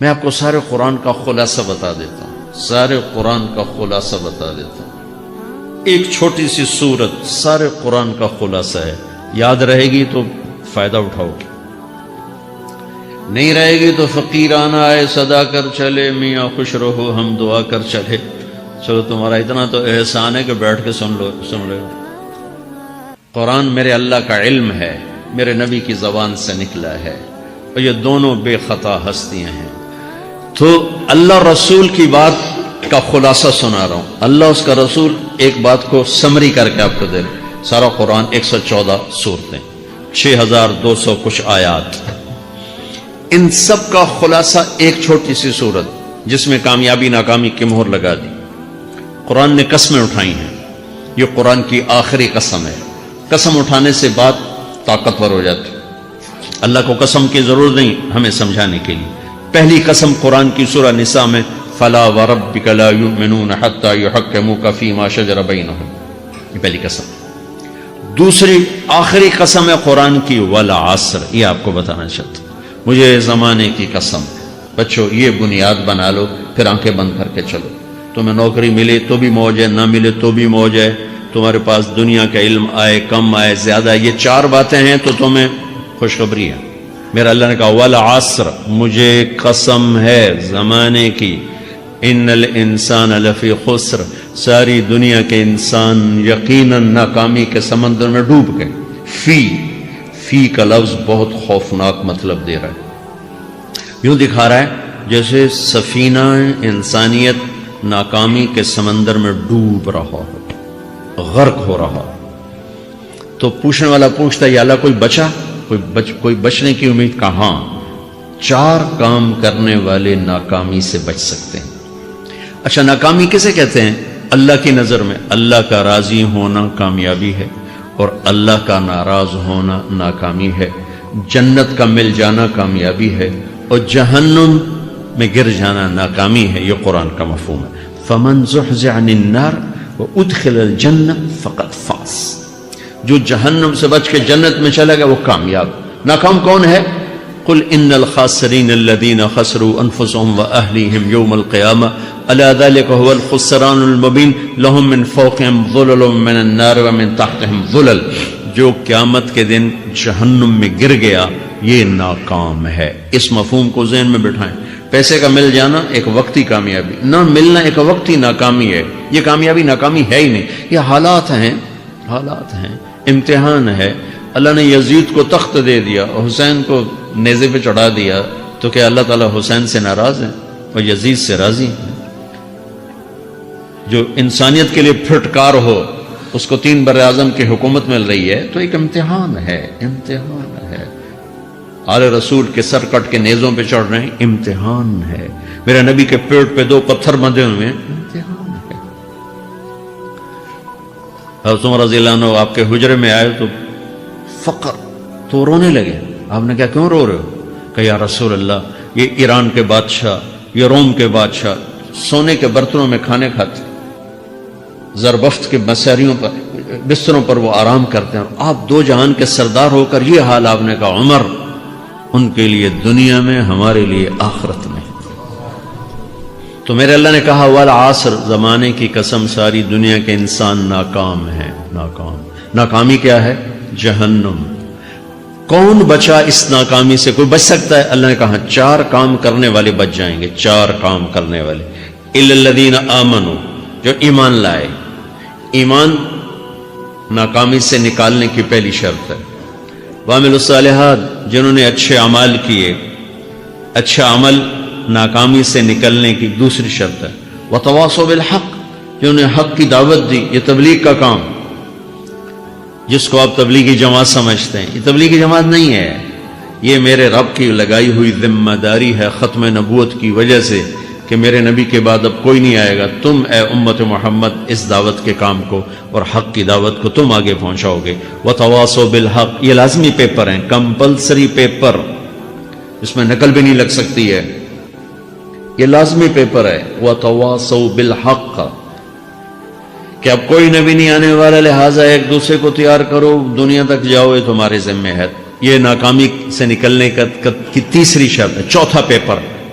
میں آپ کو سارے قرآن کا خلاصہ بتا دیتا ہوں، سارے قرآن کا خلاصہ بتا دیتا ہوں۔ ایک چھوٹی سی سورت سارے قرآن کا خلاصہ ہے، یاد رہے گی تو فائدہ اٹھاؤ گے، نہیں رہے گی تو فقیرانہ آئے صدا کر چلے، میاں خوش رہو ہم دعا کر چلے۔ چلو تمہارا اتنا تو احسان ہے کہ بیٹھ کے سن لو۔ قرآن میرے اللہ کا علم ہے، میرے نبی کی زبان سے نکلا ہے، اور یہ دونوں بے خطا ہستیاں ہیں۔ تو اللہ رسول کی بات کا خلاصہ سنا رہا ہوں، اللہ اس کا رسول ایک بات کو سمری کر کے آپ کو دے رہے۔ سارا قرآن 114 سورتیں، 6200 کچھ آیات، ان سب کا خلاصہ ایک چھوٹی سی سورت جس میں کامیابی ناکامی کی مہر لگا دی۔ قرآن نے قسمیں اٹھائی ہیں، یہ قرآن کی آخری قسم ہے۔ قسم اٹھانے سے بات طاقتور ہو جاتی، اللہ کو قسم کی ضرورت نہیں ہمیں سمجھانے کے لیے۔ پہلی قسم قرآن کی سورہ نساء میں فَلَا وَرَبِّكَ لَا يُؤْمِنُونَ حَتَّى يُحَكِّمُوكَ فِي مَا شَجَرَ بَيْنَهُمْ، یہ پہلی قسم۔ دوسری آخری قسم ہے قرآن کی وَالْعَصْرِ، یہ آپ کو بتانا چاہتا ہوں، مجھے زمانے کی قسم۔ بچوں یہ بنیاد بنا لو، پھر آنکھیں بند کر کے چلو۔ تمہیں نوکری ملے تو بھی موج ہے، نہ ملے تو بھی موج ہے، تمہارے پاس دنیا کا علم آئے کم آئے زیادہ، یہ چار باتیں ہیں تو تمہیں خوشخبری ہے۔ میرا اللہ نے کہا والعصر، مجھے قسم ہے زمانے کی، ان الانسان لفی خسر، ساری دنیا کے انسان یقیناً ناکامی کے سمندر میں ڈوب گئے۔ فی کا لفظ بہت خوفناک مطلب دے رہا ہے، یوں دکھا رہا ہے جیسے سفینہ انسانیت ناکامی کے سمندر میں ڈوب رہا ہو، غرق ہو رہا ہو۔ تو پوچھنے والا پوچھتا ہے یا اللہ کوئی بچا، کوئی بچنے کی امید؟ کہاں؟ چار کام کرنے والے ناکامی سے بچ سکتے ہیں۔ اچھا ناکامی کسے کہتے ہیں؟ اللہ کی نظر میں اللہ کا راضی ہونا کامیابی ہے، اور اللہ کا ناراض ہونا ناکامی ہے۔ جنت کا مل جانا کامیابی ہے، اور جہنم میں گر جانا ناکامی ہے۔ یہ قرآن کا مفہوم ہے۔ فَمَنْ زُحْزِحَ عَنِ النَّارِ وَأُدْخِلَ الْجَنَّةَ فَقَدْ فَازَ، جو جہنم سے بچ کے جنت میں چلا گیا وہ کامیاب۔ ناکام کون ہے؟ قل ان الخاسرین الذین خسروا انفسهم واهلیہم یوم القیامہ الا ذلک هو الخسران المبین لهم من فوقهم ظلل من النار ومن تحتهم ظلل، جو قیامت کے دن جہنم میں گر گیا یہ ناکام ہے۔ اس مفہوم کو ذہن میں بٹھائیں۔ پیسے کا مل جانا ایک وقتی کامیابی، نہ ملنا ایک وقتی ناکامی ہے۔ یہ کامیابی ناکامی ہے ہی نہیں، یہ حالات ہیں، حالات ہیں، امتحان ہے۔ اللہ نے یزید کو تخت دے دیا اور حسین کو نیزے پہ چڑھا دیا، تو کیا اللہ تعالیٰ حسین سے ناراض ہے اور یزید سے راضی ہے؟ جو انسانیت کے لیے پھٹکار ہو اس کو 3 بر اعظم کی حکومت مل رہی ہے تو ایک امتحان ہے، امتحان ہے۔ آل رسول کے سر کٹ کے نیزوں پہ چڑھ رہے ہیں، امتحان ہے۔ میرے نبی کے پیٹ پہ 2 پتھر بندھے ہوئے ہیں، امتحان ہے۔ حضرت عمر رضی اللہ عنہ آپ کے حجرے میں آئے تو فقر، تو رونے لگے۔ آپ نے کہا کیوں رو رہے ہو؟ کہ یا رسول اللہ یہ ایران کے بادشاہ، یہ روم کے بادشاہ سونے کے برتنوں میں کھانے کھاتے، زربفت کے مساریوں پر بستروں پر وہ آرام کرتے ہیں، اور آپ 2 جہان کے سردار ہو کر یہ حال۔ آپ نے کہا عمر ان کے لیے دنیا میں، ہمارے لیے آخرت میں۔ تو میرے اللہ نے کہا والعصر، زمانے کی قسم ساری دنیا کے انسان ناکام ہیں، ناکام۔ ناکامی کیا ہے؟ جہنم۔ کون بچا اس ناکامی سے؟ کوئی بچ سکتا ہے؟ اللہ نے کہا 4 کام کرنے والے بچ جائیں گے، 4 کام کرنے والے۔ الا الذین آمنوا، جو ایمان لائے۔ ایمان ناکامی سے نکالنے کی پہلی شرط ہے۔ وعملوا الصالحات، جنہوں نے اچھے اعمال کیے۔ اچھا عمل ناکامی سے نکلنے کی دوسری شرط ہے۔ وتواصوا بالحق، جنہوں نے حق کی دعوت دی۔ یہ تبلیغ کا کام، جس کو آپ تبلیغی جماعت سمجھتے ہیں، یہ تبلیغی جماعت نہیں ہے، یہ میرے رب کی لگائی ہوئی ذمہ داری ہے ختم نبوت کی وجہ سے، کہ میرے نبی کے بعد اب کوئی نہیں آئے گا۔ تم اے امت محمد اس دعوت کے کام کو اور حق کی دعوت کو تم آگے پہنچاؤ گے۔ وتواصوا بالحق، یہ لازمی پیپر ہیں، کمپلسری پیپر، اس میں نقل بھی نہیں لگ سکتی ہے، یہ لازمی پیپر ہے۔ وتواصوا بالحق، کہ اب کوئی نبی نہیں آنے والا، لہٰذا ایک دوسرے کو تیار کرو، دنیا تک جاؤ، یہ تمہارے ذمہ ہے۔ یہ ناکامی سے نکلنے کی تیسری شرط ہے۔ چوتھا پیپر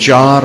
4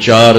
4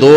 2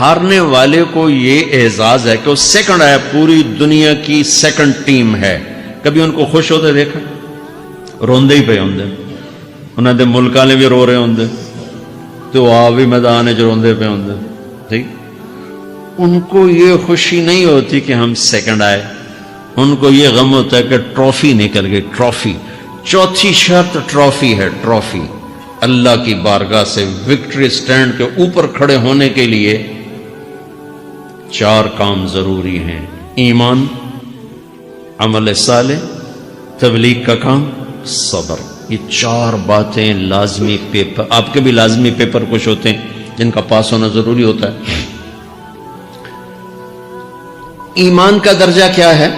ہارنے والے کو یہ اعزاز ہے کہ وہ سیکنڈ ہے، پوری دنیا کی سیکنڈ ٹیم ہے. کبھی ان کو خوش ہوتے دیکھا؟ روندے ہی پہ ہوندے، انہوں نے ملک والے بھی رو رہے ہوندے تو آپ بھی میدان چ روندے پہ ہوندے. ٹھیک، ان کو یہ خوشی نہیں ہوتی کہ ہم سیکنڈ آئے، ان کو یہ غم ہوتا ہے کہ ٹرافی نکل گئی. ٹرافی، چوتھی شرط ٹرافی ہے. ٹرافی اللہ کی بارگاہ سے وکٹری سٹینڈ کے اوپر کھڑے ہونے کے لیے 4 کام ضروری ہیں: ایمان، عمل صالح، تبلیغ کا کام، صبر. یہ 4 باتیں لازمی پیپر، آپ کے بھی لازمی پیپر کچھ ہوتے ہیں جن کا پاس ہونا ضروری ہوتا ہے. ایمان کا درجہ کیا ہے؟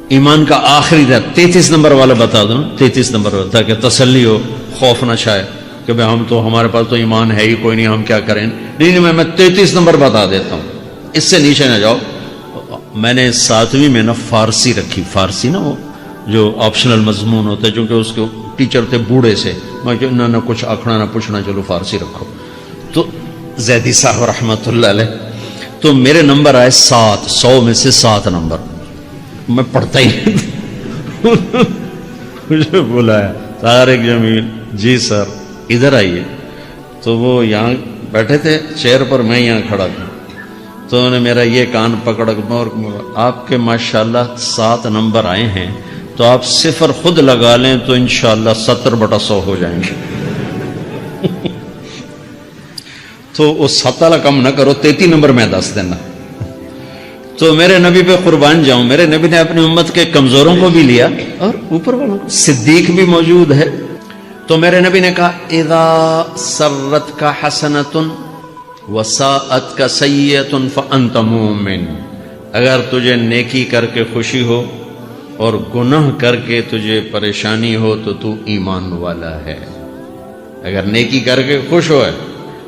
ایمان کا آخری درجہ 33 نمبر والا بتا دوں، 33 نمبر والا، تاکہ تسلی ہو، خوف نہ چھائے کہ بھئی ہم تو، ہمارے پاس تو ایمان ہے ہی کوئی نہیں، ہم کیا کریں. نہیں، میں 33 نمبر بتا دیتا ہوں، اس سے نیچے نہ جاؤ. میں نے 7ویں میں نا فارسی رکھی. فارسی نا وہ جو آپشنل مضمون ہوتا ہے، چونکہ اس کے ٹیچر تھے بوڑھے سے، میں نہ کچھ آکھنا نہ پوچھنا، چلو فارسی رکھو. تو زیدی صاحب رحمۃ اللہ علیہ، تو میرے نمبر آئے 7، 100 میں سے 7 نمبر. میں پڑھتا ہی مجھے بلایا طارق جمیل، جی سر ادھر آئیے. تو وہ یہاں بیٹھے تھے چیئر پر، میں یہاں کھڑا تھا. تو انہوں نے میرا یہ کان پکڑ، اور آپ کے ماشاءاللہ 7 نمبر آئے ہیں، تو آپ 0 خود لگا لیں تو انشاءاللہ 70/100 ہو جائیں گے. تو وہ 7 والا کم نہ کرو، 33 نمبر میں 10 دینا. تو میرے نبی پہ قربان جاؤں، میرے نبی نے اپنی امت کے کمزوروں کو بھی لیا اور اوپر والوں کو. صدیق بھی موجود ہے. تو میرے نبی نے کہا اذا سرت کا حسنۃ وساءت کا سیئۃ فانت مومن. اگر تجھے نیکی کر کے خوشی ہو اور گناہ کر کے تجھے پریشانی ہو تو تو ایمان والا ہے. اگر نیکی کر کے خوش ہو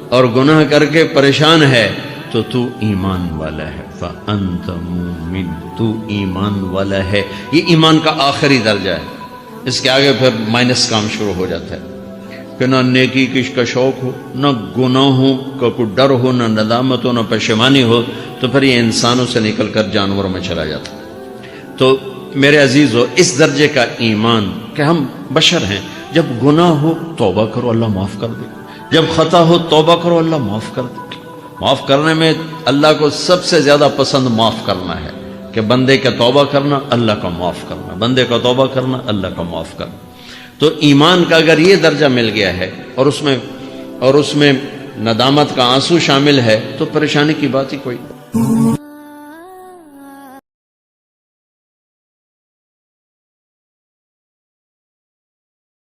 اور گناہ کر کے پریشان ہے تو تو ایمان والا ہے. فأنت مومن، تو ایمان والا ہے. یہ ایمان کا آخری درجہ ہے. اس کے آگے پھر مائنس کام شروع ہو جاتا ہے کہ نہ نیکی کا شوق ہو، نہ گناہوں کا کوئی ڈر ہو، نہ ندامت ہو، نہ پشیمانی ہو، تو پھر یہ انسانوں سے نکل کر جانوروں میں چلا جاتا ہے. تو میرے عزیزو، اس درجے کا ایمان کہ ہم بشر ہیں، جب گناہ ہو توبہ کرو، اللہ معاف کر دے. جب خطا ہو توبہ کرو، اللہ معاف کر دے. معاف کرنے میں اللہ کو سب سے زیادہ پسند معاف کرنا ہے، کہ بندے کا توبہ کرنا، اللہ کا معاف کرنا، بندے کا توبہ کرنا، اللہ کا معاف کرنا. تو ایمان کا اگر یہ درجہ مل گیا ہے اور اس میں ندامت کا آنسو شامل ہے تو پریشانی کی بات ہی کوئی.